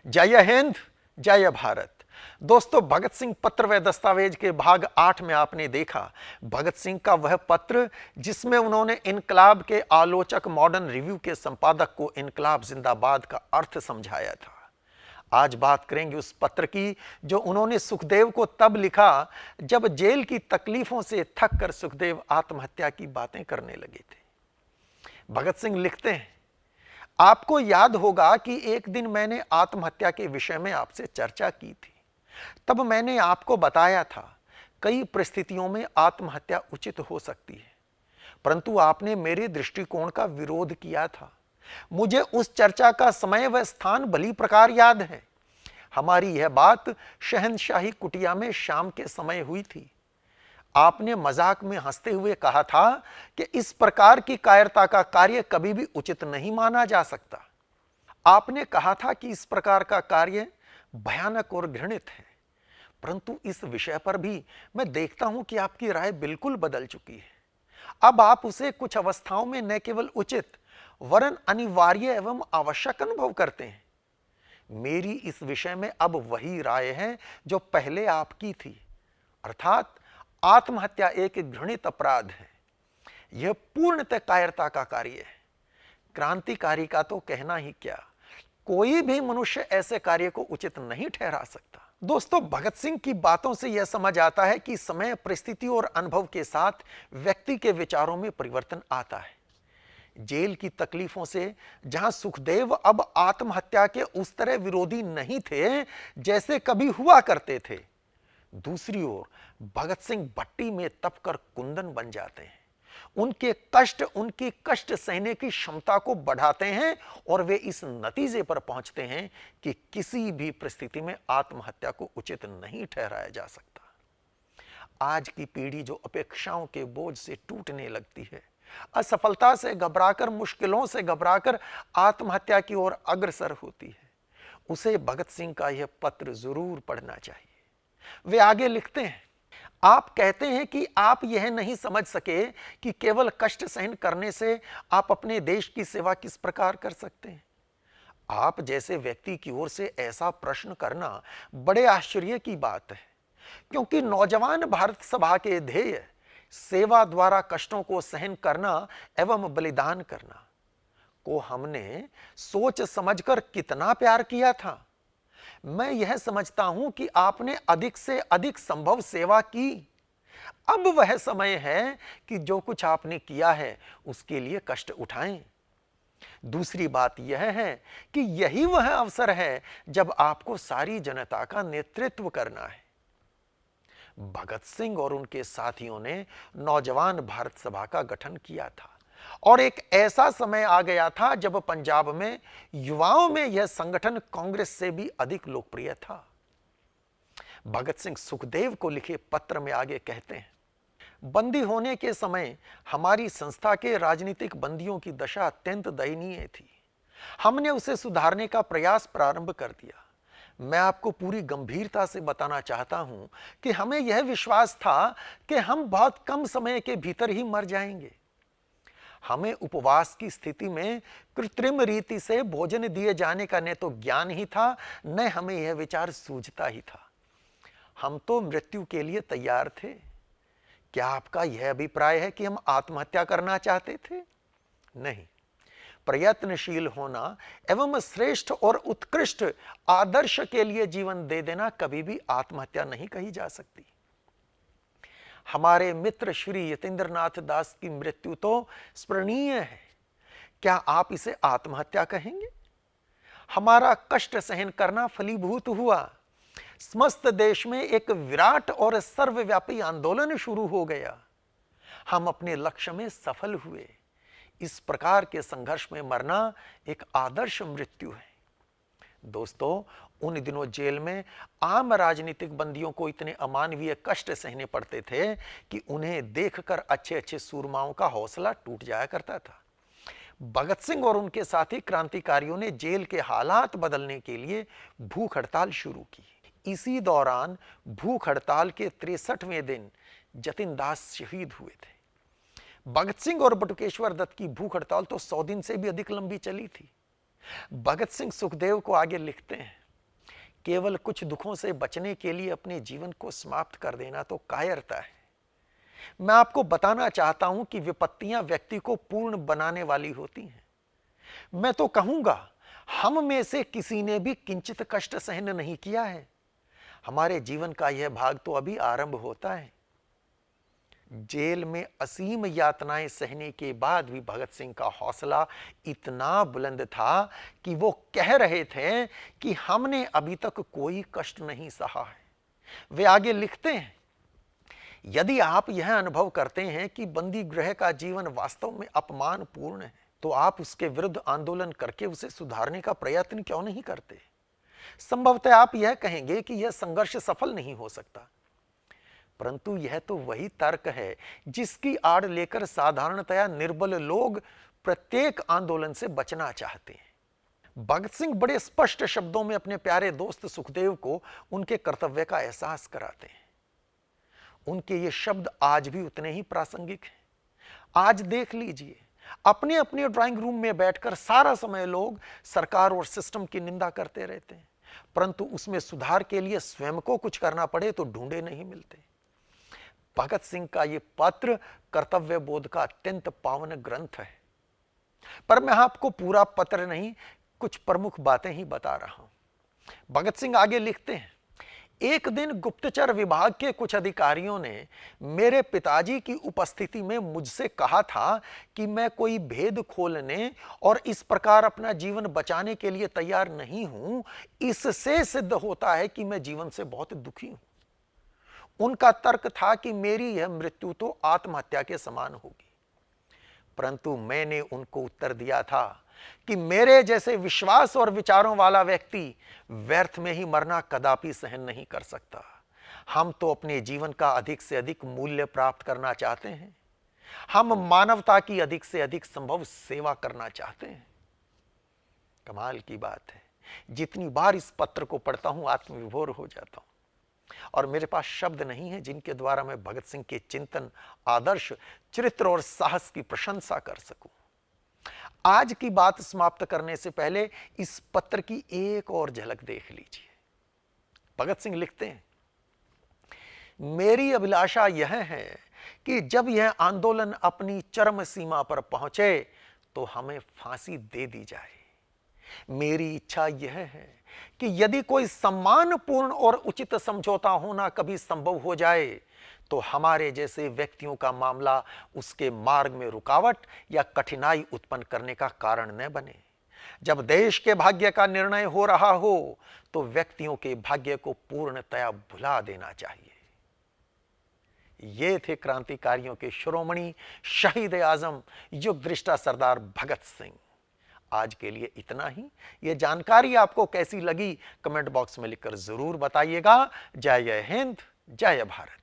जय हिंद, जय भारत। दोस्तों, भगत सिंह पत्र व दस्तावेज के भाग 8 में आपने देखा भगत सिंह का वह पत्र जिसमें उन्होंने इनकलाब के आलोचक मॉडर्न रिव्यू के संपादक को इनकलाब जिंदाबाद का अर्थ समझाया था। आज बात करेंगे उस पत्र की जो उन्होंने सुखदेव को तब लिखा जब जेल की तकलीफों से थक कर सुखदेव आत्महत्या की बातें करने लगे थे। भगत सिंह लिखते हैं, आपको याद होगा कि एक दिन मैंने आत्महत्या के विषय में आपसे चर्चा की थी। तब मैंने आपको बताया था कई परिस्थितियों में आत्महत्या उचित हो सकती है, परंतु आपने मेरे दृष्टिकोण का विरोध किया था। मुझे उस चर्चा का समय व स्थान भली प्रकार याद है। हमारी यह बात शहंशाही कुटिया में शाम के समय हुई थी। आपने मजाक में हंसते हुए कहा था कि इस प्रकार की कायरता का कार्य कभी भी उचित नहीं माना जा सकता। आपने कहा था कि इस प्रकार का कार्य भयानक और घृणित है, परंतु इस विषय पर भी मैं देखता हूं कि आपकी राय बिल्कुल बदल चुकी है। अब आप उसे कुछ अवस्थाओं में न केवल उचित वरन अनिवार्य एवं आवश्यक अनुभव करते हैं। मेरी इस विषय में अब वही राय है जो पहले आपकी थी, अर्थात आत्महत्या एक घृणित अपराध है। यह पूर्णतः कायरता का कार्य है। क्रांतिकारी का तो कहना ही क्या, कोई भी मनुष्य ऐसे कार्य को उचित नहीं ठहरा सकता। दोस्तों, भगत सिंह की बातों से यह समझ आता है कि समय, परिस्थिति और अनुभव के साथ व्यक्ति के विचारों में परिवर्तन आता है। जेल की तकलीफों से जहां सुखदेव अब आत्महत्या के उस तरह विरोधी नहीं थे जैसे कभी हुआ करते थे, दूसरी ओर भगत सिंह भट्टी में तपकर कुंदन बन जाते हैं। उनके कष्ट उनकी कष्ट सहने की क्षमता को बढ़ाते हैं और वे इस नतीजे पर पहुंचते हैं कि किसी भी परिस्थिति में आत्महत्या को उचित नहीं ठहराया जा सकता। आज की पीढ़ी जो अपेक्षाओं के बोझ से टूटने लगती है, असफलता से घबराकर, मुश्किलों से घबराकर आत्महत्या की ओर अग्रसर होती है, उसे भगत सिंह का यह पत्र जरूर पढ़ना चाहिए। वे आगे लिखते हैं, आप कहते हैं कि आप यह नहीं समझ सके कि केवल कष्ट सहन करने से आप अपने देश की सेवा किस प्रकार कर सकते हैं। आप जैसे व्यक्ति की ओर से ऐसा प्रश्न करना बड़े आश्चर्य की बात है, क्योंकि नौजवान भारत सभा के ध्येय सेवा द्वारा कष्टों को सहन करना एवं बलिदान करना को हमने सोच समझकर कितना प्यार किया था। मैं यह समझता हूं कि आपने अधिक से अधिक संभव सेवा की। अब वह समय है कि जो कुछ आपने किया है उसके लिए कष्ट उठाएं। दूसरी बात यह है कि यही वह अवसर है जब आपको सारी जनता का नेतृत्व करना है। भगत सिंह और उनके साथियों ने नौजवान भारत सभा का गठन किया था और एक ऐसा समय आ गया था जब पंजाब में युवाओं में यह संगठन कांग्रेस से भी अधिक लोकप्रिय था। भगत सिंह सुखदेव को लिखे पत्र में आगे कहते हैं, बंदी होने के समय हमारी संस्था के राजनीतिक बंदियों की दशा अत्यंत दयनीय थी। हमने उसे सुधारने का प्रयास प्रारंभ कर दिया। मैं आपको पूरी गंभीरता से बताना चाहता हूं कि हमें यह विश्वास था कि हम बहुत कम समय के भीतर ही मर जाएंगे। हमें उपवास की स्थिति में कृत्रिम रीति से भोजन दिए जाने का न तो ज्ञान ही था, न हमें यह विचार सूझता ही था। हम तो मृत्यु के लिए तैयार थे। क्या आपका यह अभिप्राय है कि हम आत्महत्या करना चाहते थे? नहीं। प्रयत्नशील होना एवं श्रेष्ठ और उत्कृष्ट आदर्श के लिए जीवन दे देना कभी भी आत्महत्या नहीं कही जा सकती। हमारे मित्र श्री यतीन्द्रनाथ दास की मृत्यु तो स्मरणीय है, क्या आप इसे आत्महत्या कहेंगे? हमारा कष्ट सहन करना फलीभूत हुआ। समस्त देश में एक विराट और सर्वव्यापी आंदोलन शुरू हो गया। हम अपने लक्ष्य में सफल हुए। इस प्रकार के संघर्ष में मरना एक आदर्श मृत्यु है। दोस्तों, उन दिनों जेल में आम राजनीतिक बंदियों को इतने अमानवीय कष्ट सहने पड़ते थे कि उन्हें देखकर अच्छे अच्छे सूरमाओं का हौसला टूट जाया करता था। भगत सिंह और उनके साथी क्रांतिकारियों ने जेल के हालात बदलने के लिए भूख हड़ताल शुरू की। इसी दौरान भूख हड़ताल के 63वें दिन जतिन दास शहीद हुए थे। भगत सिंह और बटुकेश्वर दत्त की भूख हड़ताल तो 100 दिन से भी अधिक लंबी चली थी। भगत सिंह सुखदेव को आगे लिखते हैं, केवल कुछ दुखों से बचने के लिए अपने जीवन को समाप्त कर देना तो कायरता है। मैं आपको बताना चाहता हूं कि विपत्तियां व्यक्ति को पूर्ण बनाने वाली होती हैं। मैं तो कहूंगा, हम में से किसी ने भी किंचित कष्ट सहन नहीं किया है। हमारे जीवन का यह भाग तो अभी आरंभ होता है। जेल में असीम यातनाएं सहने के बाद भी भगत सिंह का हौसला इतना बुलंद था कि वो कह रहे थे कि हमने अभी तक कोई कष्ट नहीं सहा है। वे आगे लिखते हैं, यदि आप यह अनुभव करते हैं कि बंदी गृह का जीवन वास्तव में अपमानपूर्ण है, तो आप उसके विरुद्ध आंदोलन करके उसे सुधारने का प्रयत्न क्यों नहीं करते? संभवतः आप यह कहेंगे कि यह संघर्ष सफल नहीं हो सकता, परंतु यह तो वही तर्क है जिसकी आड़ लेकर साधारणतया निर्बल लोग प्रत्येक आंदोलन से बचना चाहते हैं। भगत सिंह बड़े स्पष्ट शब्दों में अपने प्यारे दोस्त सुखदेव को उनके कर्तव्य का एहसास कराते हैं। उनके ये शब्द आज भी उतने ही प्रासंगिक हैं। आज देख लीजिए, अपने अपने ड्राइंग रूम में बैठकर सारा समय लोग सरकार और सिस्टम की निंदा करते रहते हैं, परंतु उसमें सुधार के लिए स्वयं को कुछ करना पड़े तो ढूंढे नहीं मिलते। भगत सिंह का यह पत्र कर्तव्य बोध का अत्यंत पावन ग्रंथ है, पर मैं आपको पूरा पत्र नहीं, कुछ प्रमुख बातें ही बता रहा हूं। भगत सिंह आगे लिखते हैं, एक दिन गुप्तचर विभाग के कुछ अधिकारियों ने मेरे पिताजी की उपस्थिति में मुझसे कहा था कि मैं कोई भेद खोलने और इस प्रकार अपना जीवन बचाने के लिए तैयार नहीं हूं। इससे सिद्ध होता है कि मैं जीवन से बहुत दुखी हूं। उनका तर्क था कि मेरी यह मृत्यु तो आत्महत्या के समान होगी, परंतु मैंने उनको उत्तर दिया था कि मेरे जैसे विश्वास और विचारों वाला व्यक्ति व्यर्थ में ही मरना कदापि सहन नहीं कर सकता। हम तो अपने जीवन का अधिक से अधिक मूल्य प्राप्त करना चाहते हैं। हम मानवता की अधिक से अधिक संभव सेवा करना चाहते हैं। कमाल की बात है, जितनी बार इस पत्र को पढ़ता हूं आत्मविभोर हो जाता हूं, और मेरे पास शब्द नहीं है जिनके द्वारा मैं भगत सिंह के चिंतन, आदर्श, चरित्र और साहस की प्रशंसा कर सकूं। आज की बात समाप्त करने से पहले इस पत्र की एक और झलक देख लीजिए। भगत सिंह लिखते हैं, मेरी अभिलाषा यह है कि जब यह आंदोलन अपनी चरम सीमा पर पहुंचे तो हमें फांसी दे दी जाए। मेरी इच्छा यह है कि यदि कोई सम्मानपूर्ण और उचित समझौता होना कभी संभव हो जाए तो हमारे जैसे व्यक्तियों का मामला उसके मार्ग में रुकावट या कठिनाई उत्पन्न करने का कारण न बने। जब देश के भाग्य का निर्णय हो रहा हो तो व्यक्तियों के भाग्य को पूर्णतया भुला देना चाहिए। ये थे क्रांतिकारियों के शिरोमणि शहीद आजम युग दृष्टा सरदार भगत सिंह। आज के लिए इतना ही। यह जानकारी आपको कैसी लगी कमेंट बॉक्स में लिखकर जरूर बताइएगा। जय हिंद, जय भारत।